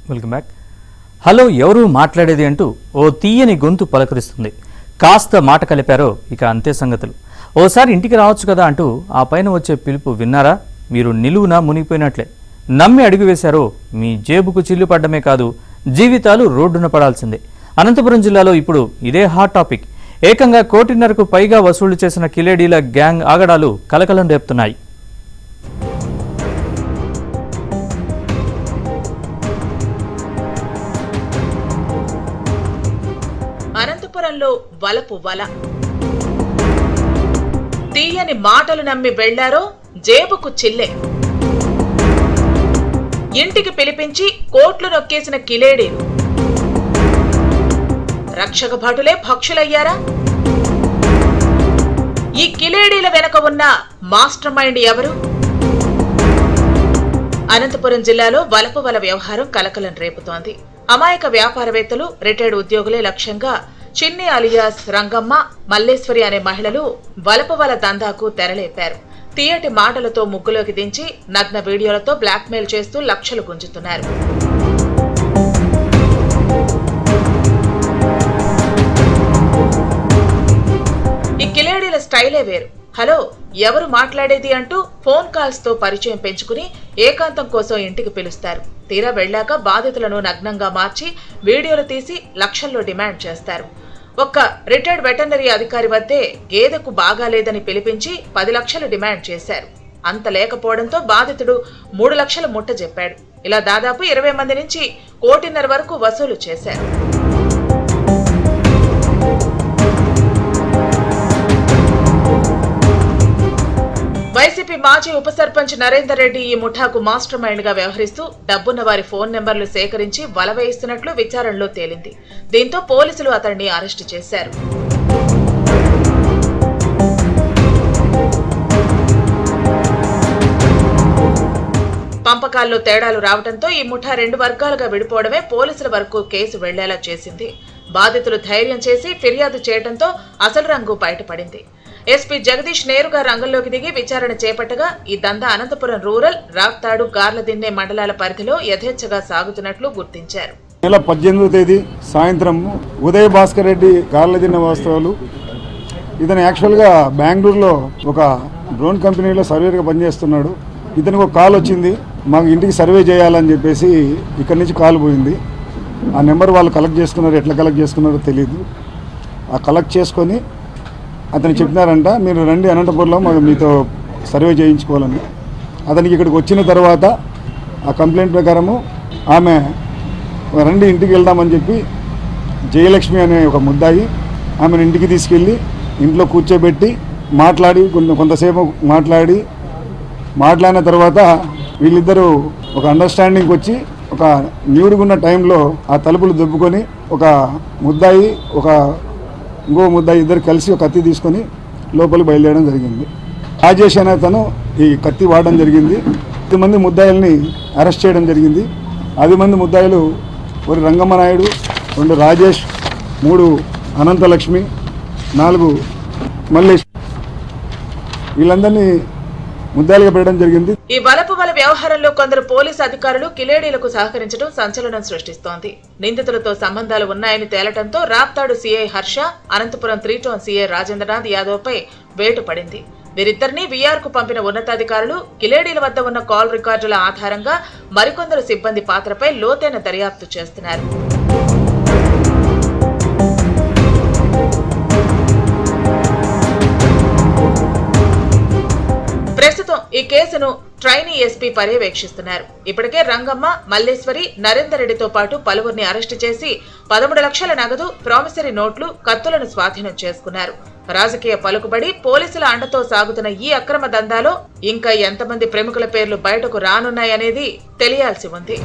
Welcome back. Hello ఎవరు మాట్లాడేది అంటూ ఓ తీయని గొంతు పలకరిస్తుంది. కాస్త మాట కలిపారో ఇక అంతే సంగతులు. ఓసారి ఇంటికి రావచ్చు కదా అంటూ ఆ పైన వచ్చే పిలుపు విన్నారా? మీరు నిలువున మునిగిపోయినట్లే. నమ్మి అడుగు వేశారో మీ జేబుకు చిల్లు పడ్డమే కాదు, జీవితాలు రోడ్డున పడాల్సిందే. అనంతపురం జిల్లాలో ఇప్పుడు ఇదే హాట్ టాపిక్. ఏకంగా 1.5 కోటికి పైగా వసూలు చేసిన కిలేడీల గ్యాంగ్ ఆగడాలు కలకలం రేపుతున్నాయి. అనంతపురంలో వలపు వల. తీయని మాటలు నమ్మి వెళ్లారో జేబుకు చిల్లే. ఇంటికి పిలిపించి కోట్లు నొక్కేసిన కిలేడీలు. రక్షక భటులే భక్షులయ్యారా? ఈ కిలేడీల వెనక ఉన్న మాస్టర్ మైండ్ ఎవరు? అనంతపురం జిల్లాలో వలపు వల వ్యవహారం కలకలం రేపుతోంది. అమాయక వ్యాపారవేత్తలు, రిటైర్డ్ ఉద్యోగులే లక్ష్యంగా చిన్ని అలియాస్ రంగమ్మ, మల్లేశ్వరి అనే మహిళలు వలపు వల దందాకు తెరలేపారు. తీయటి మాటలతో ముగ్గులోకి దించి నగ్న వీడియోలతో బ్లాక్మెయిల్ చేస్తూ లక్షలు గుంజుతున్నారు. ఈ కిలేడీల స్టైలే వేరు. హలో ఎవరు మాట్లాడేది అంటూ ఫోన్ కాల్స్ తో పరిచయం పెంచుకుని ఏకాంతం కోసం ఇంటికి పిలుస్తారు. తీరా వెళ్లాక బాధితులను నగ్నంగా మార్చి వీడియోలు తీసి లక్షల్లో డిమాండ్ చేస్తారు. ఒక్క రిటైర్డ్ వెటర్నరీ అధికారి వద్దే గేదెకు బాగాలేదని పిలిపించి 10 లక్షలు డిమాండ్ చేశారు. అంత లేకపోవడంతో బాధితుడు 3 లక్షలు ముట్ట చెప్పాడు. ఇలా దాదాపు 20 మంది నుంచి 1.5 కోటి వరకు వసూలు చేశారు. వైసీపీ మాజీ ఉప సర్పంచ్ నరేందర్ రెడ్డి ఈ ముఠాకు మాస్టర్ మైండ్ గా వ్యవహరిస్తూ డబ్బున్న వారి ఫోన్ నెంబర్లు సేకరించి వల వేయిస్తున్నట్లు విచారణలో తేలింది. దీంతో పోలీసులు అతన్ని అరెస్టు చేశారు. పంపకాల్లో తేడాలు రావడంతో ఈ ముఠా 2 వర్గాలుగా విడిపోవడమే పోలీసుల వరకు కేసు వెళ్లేలా చేసింది. బాధితులు ధైర్యం చేసి ఫిర్యాదు చేయడంతో అసలు రంగు బయటపడింది. ఎస్పీ జగదీష్ నేరుగా రంగంలోకి దిగి విచారణ చేపట్టగా ఈ దందా అనంతపురం రూరల్, రాప్తాడు, గార్లదిన్నె మండలాల పరిధిలో యథేచ్ఛగా సాగుతున్నట్లు గుర్తించారు. నెల 18వ తేదీ సాయంత్రం ఉదయ్ భాస్కర్ రెడ్డి గార్లదిన్నె వాస్తవాలు. ఇతను యాక్చువల్గా బెంగళూరులో ఒక డ్రోన్ కంపెనీలో సర్వేగా పనిచేస్తున్నాడు. ఇతనికి ఒక కాల్ వచ్చింది, మాకు ఇంటికి సర్వే చేయాలని చెప్పేసి ఇక్కడి నుంచి కాల్ పోయింది. ఆ నెంబర్ వాళ్ళు కలెక్ట్ చేసుకున్నారు, ఎట్లా కలెక్ట్ చేసుకున్నారో తెలియదు. ఆ కలెక్ట్ చేసుకొని అతను చెప్పినారంట, మీరు రండి అనంతపురంలో మాకు మీతో సర్వే చేయించుకోవాలని. అతనికి ఇక్కడికి వచ్చిన తర్వాత ఆ కంప్లైంట్ ప్రకారము ఆమె రండి ఇంటికి వెళ్దామని చెప్పి జయలక్ష్మి అనే ఒక ముద్దాయి ఆమెను ఇంటికి తీసుకెళ్ళి ఇంట్లో కూర్చోబెట్టి మాట్లాడి కొంతసేపు మాట్లాడిన తర్వాత వీళ్ళిద్దరూ ఒక అండర్స్టాండింగ్కి వచ్చి ఒక న్యూడ్గున్న టైంలో ఆ తలుపులు దొబ్బుకొని ఒక ముద్దాయి ఇంకో ముద్దాయి ఇద్దరు కలిసి ఒక కత్తి తీసుకొని లోపలికి బయలుదేరడం జరిగింది. రాజేష్ అనే అతను ఈ కత్తి వాడడం జరిగింది. 10 మంది ముద్దాయిల్ని అరెస్ట్ చేయడం జరిగింది. 10 మంది ముద్దాయిలు 1 రంగమ్మ నాయుడు, 2 రాజేష్, 3 అనంతలక్ష్మి, 4 మల్లేష్, వీళ్ళందరినీ ముద్దాయిలుగా పెట్టడం జరిగింది. ఈ వలపు వల వ్యవహారంలో కొందరు పోలీసు అధికారులు కిలేడీలకు సహకరించడం సంచలనం సృష్టిస్తోంది. నిందితులతో సంబంధాలు ఉన్నాయని తేలటంతో Raptadu CI Harsha, Anantapur 3 town CI Rajendranath Yadav పై వేటు పడింది. వీరిద్దరినీ వీఆర్ కు పంపిన ఉన్నతాధికారులు కిలేడీల వద్ద ఉన్న కాల్ రికార్డుల ఆధారంగా మరికొందరు సిబ్బంది పాత్రపై లోతైన దర్యాప్తు చేస్తున్నారు. ప్రస్తుతం ఈ కేసును ట్రైనీ ఎస్పీ పర్యవేక్షిస్తున్నారు. ఇప్పటికే రంగమ్మ, మల్లేశ్వరి, నరేందర్ రెడ్డితో పాటు పలువురిని అరెస్టు చేసి 13 లక్షల నగదు, ప్రామిసరీ నోట్లు, కత్తులను స్వాధీనం చేసుకున్నారు. రాజకీయ పలుకుబడి, పోలీసుల అండతో సాగుతున్న ఈ అక్రమ దందాలో ఇంకా ఎంతమంది ప్రముఖుల పేర్లు బయటకు రానున్నాయనేది తెలియాల్సి ఉంది.